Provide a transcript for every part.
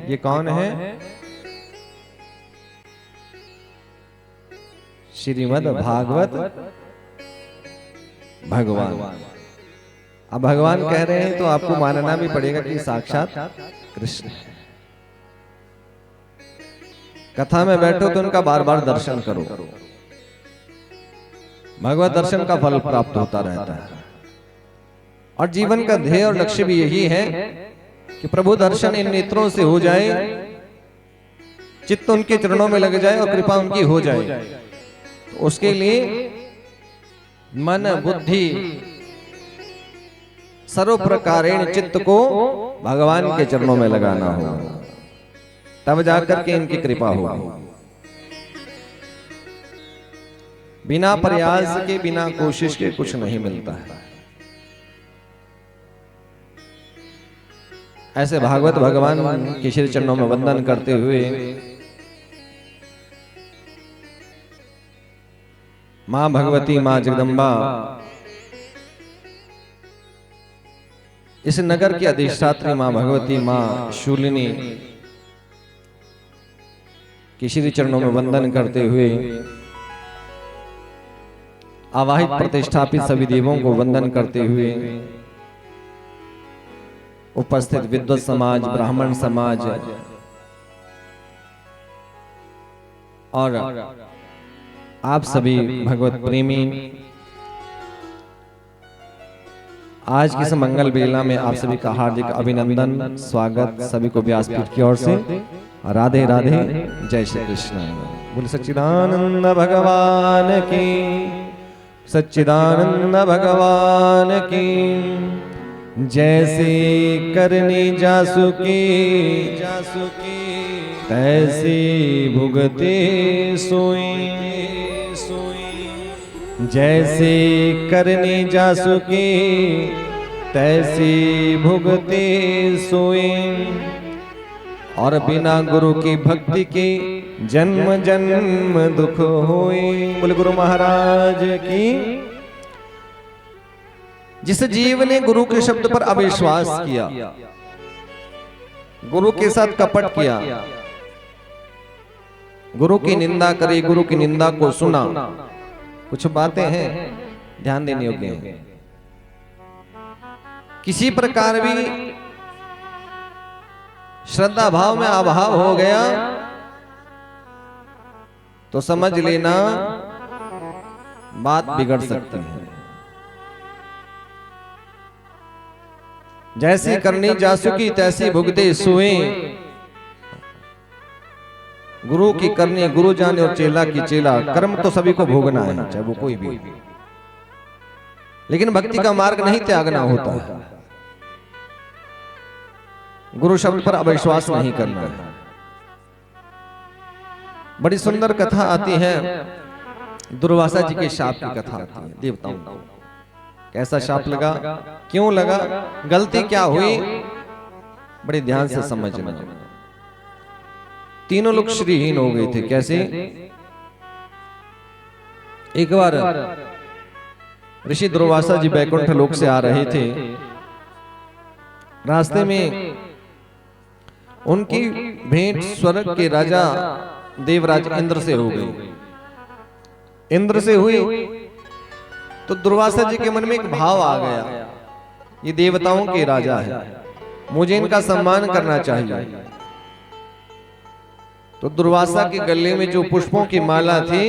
ये कौन है? श्रीमद् भागवत भगवान। अब भगवान कह रहे हैं तो आपको मानना भी पड़ेगा कि साक्षात कृष्ण है। कथा में बैठो तो उनका बार बार दर्शन करो, भगवत दर्शन का फल प्राप्त होता रहता है। और जीवन का ध्येय और लक्ष्य भी यही है कि प्रभु दर्शन इन नेत्रों से हो जाए, चित्त उनके चरणों में लग जाए और कृपा उनकी हो जाए। तो उसके लिए मन बुद्धि सर्व प्रकारेण चित्त को भगवान के चरणों में लगाना होगा, तब जाकर के इनकी कृपा होगी। बिना प्रयास के, बिना कोशिश के कुछ नहीं मिलता है। ऐसे भागवत भगवान के श्री चरणों में वंदन करते हुए मां भगवती, मां जगदम्बा, इस नगर की अधिष्ठात्री मां भगवती, मां शूलिनी के श्री चरणों में वंदन करते हुए आवाहित प्रतिष्ठापित सभी देवों को वंदन करते हुए उपस्थित विद्वत समाज, ब्राह्मण समाज और आप सभी भगवत प्रेमी, आज की इस मंगल बेला में आप सभी का हार्दिक अभिनंदन, स्वागत सभी को व्यासपीठ की ओर से। राधे राधे, जय श्री कृष्ण। बोल सच्चिदानंद भगवान की, सच्चिदानंद भगवान की। जैसे करनी जासुकी तैसी भुगते सोई, जैसे करनी जासुकी तैसी भुगते सोई। और बिना गुरु की भक्ति के जन्म जन्म दुख होए। बोले गुरु महाराज की। जिस जीव ने गुरु के शब्द पर अविश्वास किया, गुरु के साथ कपट किया, गुरु की निंदा करी, गुरु की निंदा को सुना, कुछ बातें हैं ध्यान देने योग्य हैं। किसी प्रकार भी श्रद्धा भाव में अभाव हो गया तो समझ लेना बात बिगड़ सकती है। जैसी करनी जासुकी तैसी भुगते सोए। गुरु की करनी गुरु जाने और चेला की चेला। कर्म तो सभी को भोगना है, चाहे वो कोई भी, लेकिन भक्ति का मार्ग नहीं त्यागना होता है। गुरु शब्द पर अविश्वास नहीं करना है। बड़ी सुंदर कथा आती है, दुर्वासा जी के शाप की कथा आती है। देवताओं को कैसा शाप लगा, क्यों लगा, गलती क्या हुई, बड़े ध्यान से समझना। तीनों लोग श्रीहीन हो गए थे। कैसे? एक बार ऋषि दुर्वासा जी बैकुंठ लोक से आ रहे थे। रास्ते में उनकी भेंट स्वर्ग के राजा देवराज इंद्र से हो गई। इंद्र से हुई तो दुर्वासा जी के मन में एक भाव आ गया, ये देवताओं के राजा है, मुझे इनका सम्मान करना चाहिए। तो दुर्वासा के गले में जो पुष्पों की माला थी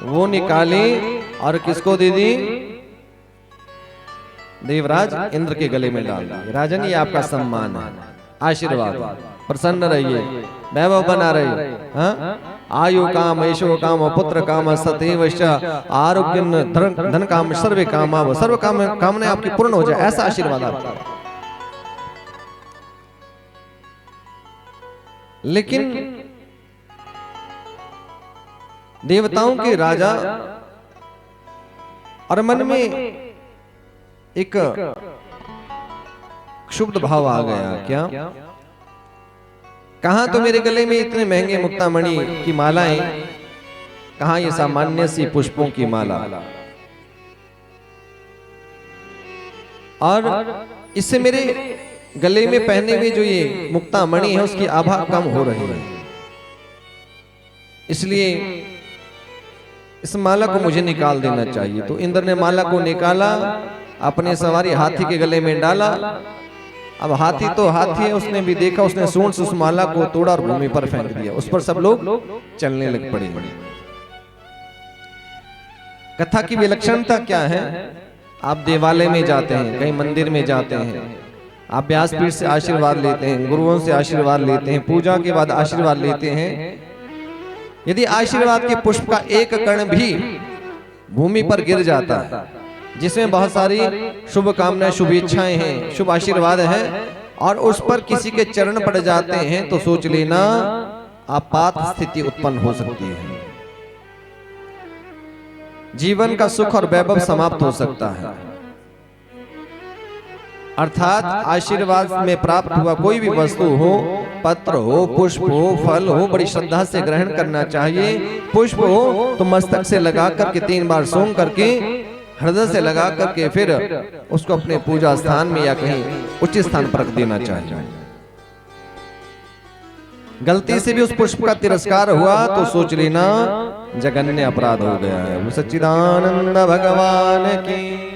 वो निकाली और किसको दे दी? देवराज इंद्र के गले में डाल दी। राजन, ये आपका सम्मान है, आशीर्वाद, प्रसन्न रहिए, वैभव बना रहिए। हाँ? आयु काम, ऐशो काम, पुत्र काम, सतैव आरोग्य, धन काम, सर्वे काम, सर्व काम कामने आपकी पूर्ण हो जाए, ऐसा आशीर्वाद आपका। लेकिन देवताओं के राजा और मन में एक क्षुब्ध भाव आ गया। क्या? कहां तो मेरे गले में इतने महंगे मुक्तामणि की मालाएं, कहां ये सामान्य सी पुष्पों की माला। और इससे मेरे गले में पहने हुए जो ये मुक्ता मणि है उसकी आभा कम हो रही है, इसलिए इस माला को मुझे निकाल देना चाहिए। तो इंद्र ने माला को निकाला, अपने सवारी हाथी के गले में डाला। अब हाथी तो हाथी है, उसने भी देखा, उसने सूंड से उस माला को तोड़ा और भूमि पर फेंक दिया। उस पर सब लोग चलने लग पड़े। कथा की विलक्षणता क्या है? आप देवालय में जाते हैं, कहीं मंदिर में जाते हैं, आप व्यासपीठ से आशीर्वाद लेते हैं, गुरुओं से आशीर्वाद लेते हैं, पूजा के बाद आशीर्वाद लेते हैं। यदि आशीर्वाद के पुष्प का एक कण भी भूमि पर गिर जाता है, जिसमें बहुत सारी शुभ कामनाएं, शुभ इच्छाएं हैं, शुभ आशीर्वाद है, और उस पर किसी के चरण पड़ जाते हैं, तो सोच लेना आपात स्थिति उत्पन्न हो सकती है। जीवन का सुख और वैभव समाप्त हो सकता है। अर्थात आशीर्वाद में प्राप्त हुआ कोई भी वस्तु हो, पत्र हो, पुष्प हो, फल हो, बड़ी श्रद्धा से ग्रहण करना चाहिए। पुष्प हो तो मस्तक से लगा करके 3 बार सूंघ करके, हृदय से लगा करके फिर उसको अपने पूजा स्थान में या कहीं उचित स्थान पर रख देना चाहिए। गलती से भी उस पुष्प का तिरस्कार हुआ तो सोच लेना जघन्य अपराध हो गया है। वो सच्चिदानंद भगवान की